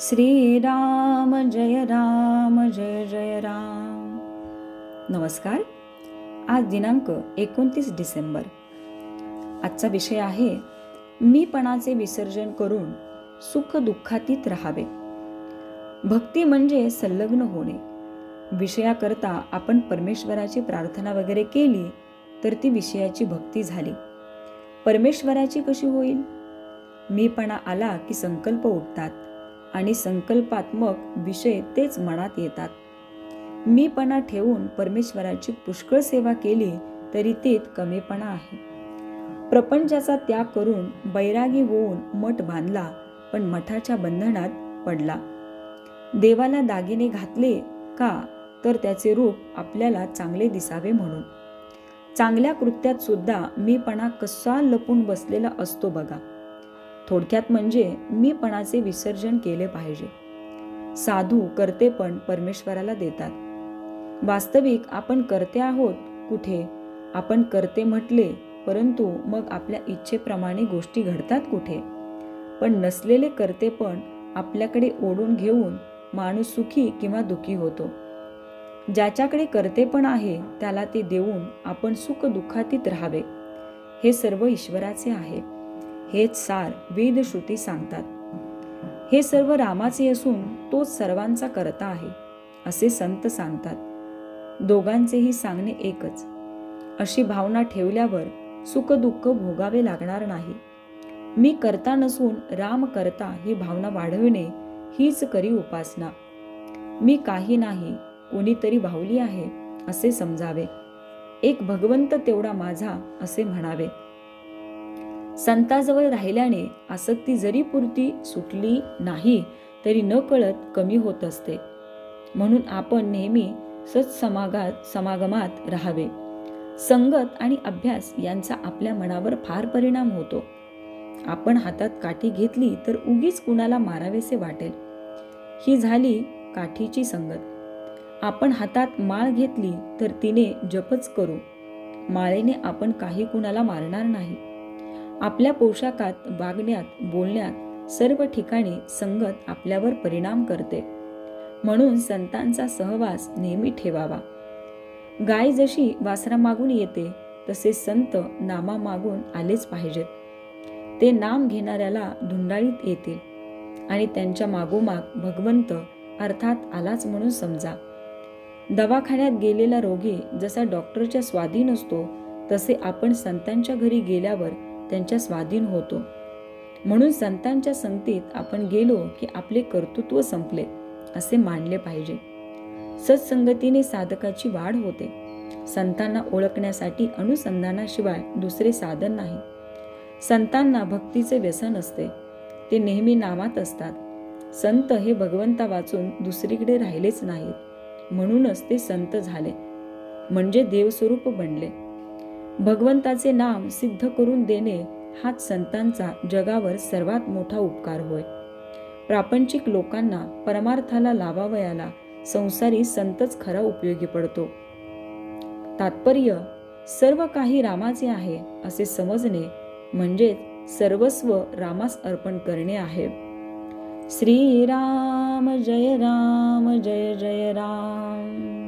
श्रीराम जय राम जय जय राम. नमस्कार. आज दिनांक 29 डिसेंबर. आजचा विषय आहे मीपणाचे विसर्जन करून सुख दुःखातीत राहावे. भक्ती म्हणजे संलग्न होणे. विषयाकरता आपण परमेश्वराची प्रार्थना वगैरे केली तर ती विषयाची भक्ती झाली. परमेश्वराची कशी होईल? मीपणा आला की संकल्प उठतात आणि संकल्पात्मक विषय तेच मनात येतात. मीपणा ठेवून परमेश्वराची पुष्कळ सेवा केली तरी तेच कमीपणा आहे. प्रपंचाचा त्याग करून बैरागी होऊन मठ बांधला पण मठाच्या बंधनात पडला. देवाला दागिने घातले का तर त्याचे रूप आपल्याला चांगले दिसावे म्हणून. चांगल्या कृत्यात सुद्धा मीपणा कसा लपून बसलेला असतो बघा. थोडक्यात म्हणजे मीपणाचे विसर्जन केले पाहिजे. साधू कर्तेपण परमेश्वराला देतात. वास्तविक आपण कर्ते आहोत कुठे? आपण कर्ते म्हटले परंतु मग आपल्या इच्छेप्रमाणे गोष्टी घडतात कुठे? पण नसलेले कर्तेपण आपल्याकडे ओढून घेऊन माणूस सुखी किंवा दुखी होतो. ज्याच्याकडे कर्तेपण आहे त्याला ते देऊन आपण सुख दुःखातीत राहावे. हे सर्व ईश्वराचे आहे. हेच सार वेद श्रुती सांगतात. हे सर्व रामाचे असून तोच सर्वांचा करता आहे असे संत सांगतात. दोघांचेही सांगणे एकच. अशी भावना ठेवल्यावर सुख दुःख भोगावे लागणार नाही. मी करता नसून राम करता ही भावना वाढविणे हीच खरी उपासना. मी काही नाही कोणीतरी बाहुली आहे असे समजावे. एक भगवंत तेवढा माझा असे म्हणावे. संताजवळ राहिल्याने आसक्ती जरी पुरती सुटली नाही तरी न कळत कमी होत असते. म्हणून आपण नेहमी समागमात राहावे. संगत आणि अभ्यास यांचा आपल्या मनावर फार परिणाम होतो. आपण हातात काठी घेतली तर उगीच कुणाला मारावेसे वाटेल. ही झाली काठीची संगत. आपण हातात माळ घेतली तर तिने जपच करू. माळेने आपण काही कुणाला मारणार नाही. आपल्या पोशाखात, वागण्यात, बोलण्यात सर्व ठिकाणी संगत आपल्यावर परिणाम करते. म्हणून संतांचा सहवास नेहमी ठेवावा. गाय जशी वासरा मागून येते तसे संत नामा मागून आलेच पाहिजेत. ते नाम घेणाऱ्याला धुंडाळीत येतील आणि त्यांच्या मागोमाग भगवंत अर्थात आलाच म्हणून समजा. दवाखान्यात गेलेला रोगी जसा डॉक्टरच्या स्वाधीन असतो तसे आपण संतांच्या घरी गेल्यावर त्यांच्या स्वाधीन होतो. म्हणून संतांच्या संगतीत आपण गेलो की आपले कर्तृत्व संपले असे मानले पाहिजे. सत्संगतीने साधकाची वाढ होते. संतांना ओळखण्यासाठी अनुसंधानाशिवाय दुसरे साधन नाही. संतांना भक्तीचे व्यसन असते. ते नेहमी नामात असतात. संत हे भगवंता वाचून दुसरीकडे राहिलेच नाहीत. म्हणूनच ते संत झाले म्हणजे देवस्वरूप बनले. भगवंताचे नाम सिद्ध करून देणे हाच संतांचा जगावर सर्वात मोठा उपकार होय. प्रापंचिक लोकांना परमार्थाला लावावयाला संसारी संतच खरा उपयोगी पडतो. तात्पर्य सर्व काही रामाचे आहे असे समजणे म्हणजे सर्वस्व रामास अर्पण करणे आहे. श्रीराम जय राम जय जय राम.